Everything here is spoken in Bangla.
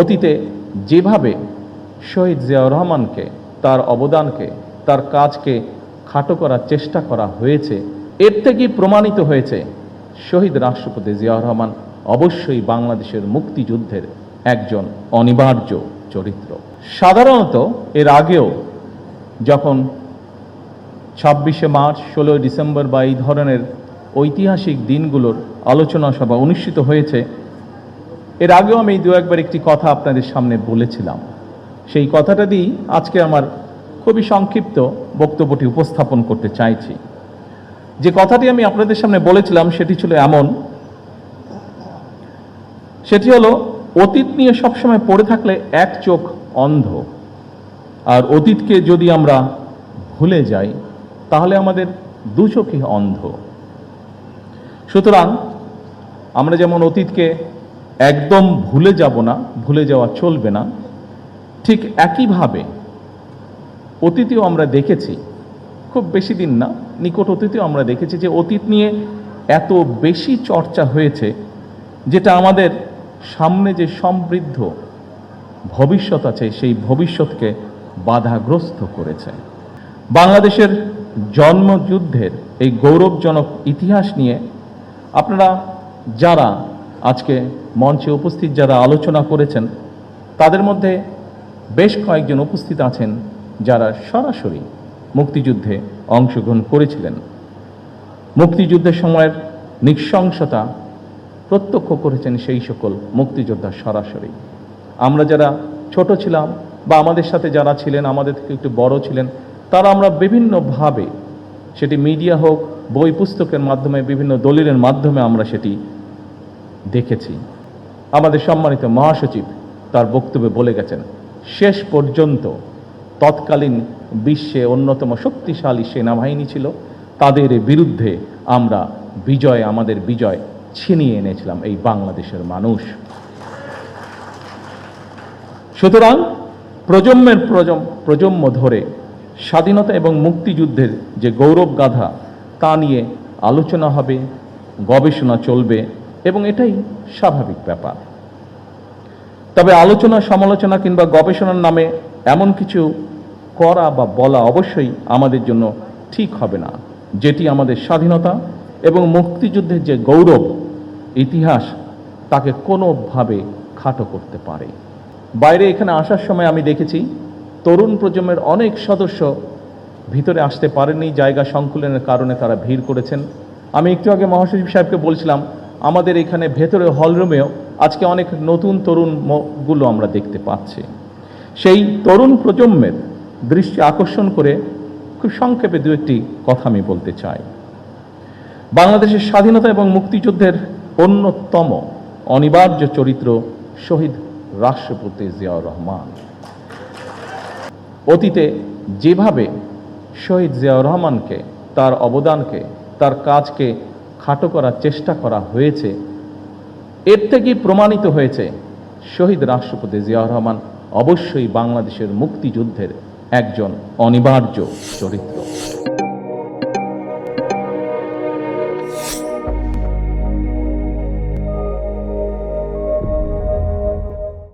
অতীতে যেভাবে শহীদ জিয়াউর রহমানকে, তার অবদানকে, তার কাজকে খাটো করার চেষ্টা করা হয়েছে, এর থেকেই প্রমাণিত হয়েছে শহীদ রাষ্ট্রপতি জিয়াউর রহমান অবশ্যই বাংলাদেশের মুক্তিযুদ্ধের একজন অনিবার্য চরিত্র। সাধারণত এর আগেও যখন 26শে মার্চ, 16ই ডিসেম্বর বা এই ধরনের ঐতিহাসিক দিনগুলোর আলোচনা সভা অনুষ্ঠিত হয়েছে, এর আগেও আমি দু একবার একটি কথা আপনাদের সামনে বলেছিলাম। সেই কথাটা দিয়েই আজকে আমার খুবই সংক্ষিপ্ত বক্তব্যটি উপস্থাপন করতে চাইছি। যে কথাটি আমি আপনাদের সামনে বলেছিলাম সেটি ছিল এমন, সেটি হলো অতীত নিয়ে সবসময় পড়ে থাকলে এক চোখ অন্ধ, আর অতীতকে যদি আমরা ভুলে যাই তাহলে আমাদের দু চোখই অন্ধ। সুতরাং আমরা যেমন অতীতকে একদম ভুলে যাব না, ভুলে যাওয়া চলবে না, ঠিক একইভাবে অতীতেও আমরা দেখেছি, খুব বেশি দিন না, নিকট অতীতেও আমরা দেখেছি যে অতীত নিয়ে এত বেশি চর্চা হয়েছে যেটা আমাদের সামনে যে সমৃদ্ধ ভবিষ্যৎ আছে সেই ভবিষ্যৎকে বাধাগ্রস্ত করেছে। বাংলাদেশের জন্মযুদ্ধের এই গৌরবজনক ইতিহাস নিয়ে আপনারা যারা আজকে মঞ্চে উপস্থিত, যারা আলোচনা করেছেন, তাদের মধ্যে বেশ কয়েকজন উপস্থিত আছেন যারা সরাসরি মুক্তিযুদ্ধে অংশগ্রহণ করেছিলেন, মুক্তিযুদ্ধের সময়ের নৃশংসতা প্রত্যক্ষ করেছেন সেই সকল মুক্তিযোদ্ধা সরাসরি। আমরা যারা ছোট ছিলাম বা আমাদের সাথে যারা ছিলেন, আমাদের থেকে একটু বড় ছিলেন, তারা আমরা বিভিন্নভাবে, সেটি মিডিয়া হোক, বই পুস্তকের মাধ্যমে, বিভিন্ন দলিলের মাধ্যমে আমরা সেটি দেখেছি। আমাদের সম্মানিত মহাসচিব তার বক্তব্যে বলে গেছেন, শেষ পর্যন্ত তৎকালীন বিশ্বে অন্যতম শক্তিশালী সেনাবাহিনী ছিল, তাদের বিরুদ্ধে আমরা আমাদের বিজয় ছিনিয়ে এনেছিলাম এই বাংলাদেশের মানুষ। সুতরাং প্রজন্মের প্রজন্ম ধরে স্বাধীনতা এবং মুক্তিযুদ্ধের যে গৌরব গাথা তা নিয়ে আলোচনা হবে, গবেষণা চলবে এবং এটাই স্বাভাবিক ব্যাপার। তবে আলোচনা, সমালোচনা কিংবা গবেষণার নামে এমন কিছু করা বা বলা অবশ্যই আমাদের জন্য ঠিক হবে না, যেটি আমাদের স্বাধীনতা এবং মুক্তিযুদ্ধের যে গৌরব ইতিহাস তাকে কোনোভাবে খাটো করতে পারে। বাইরে এখানে আসার সময় আমি দেখেছি তরুণ প্রজন্মের অনেক সদস্য ভিতরে আসতে পারেননি, জায়গা সংকুলনের কারণে তারা ভিড় করেছেন। আমি একটু আগে মহাসচিব সাহেবকে বলছিলাম, আমাদের এখানে ভেতরে হলরুমেও আজকে অনেক নতুন তরুণগুলো আমরা দেখতে পাচ্ছি। সেই তরুণ প্রজন্মের দৃষ্টি আকর্ষণ করে খুব সংক্ষেপে দু একটি কথা আমি বলতে চাই। বাংলাদেশের স্বাধীনতা এবং মুক্তিযুদ্ধের অন্যতম অনিবার্য চরিত্র শহীদ রাষ্ট্রপতি জিয়াউর রহমান। অতীতে যেভাবে শহীদ জিয়াউর রহমানকে, তার অবদানকে, তার কাজকে খাটো করার চেষ্টা করা হয়েছে, এর থেকেই প্রমাণিত হয়েছে শহীদ রাষ্ট্রপতি জিয়াউর রহমান অবশ্যই বাংলাদেশের মুক্তিযুদ্ধের একজন অনিবার্য চরিত্র।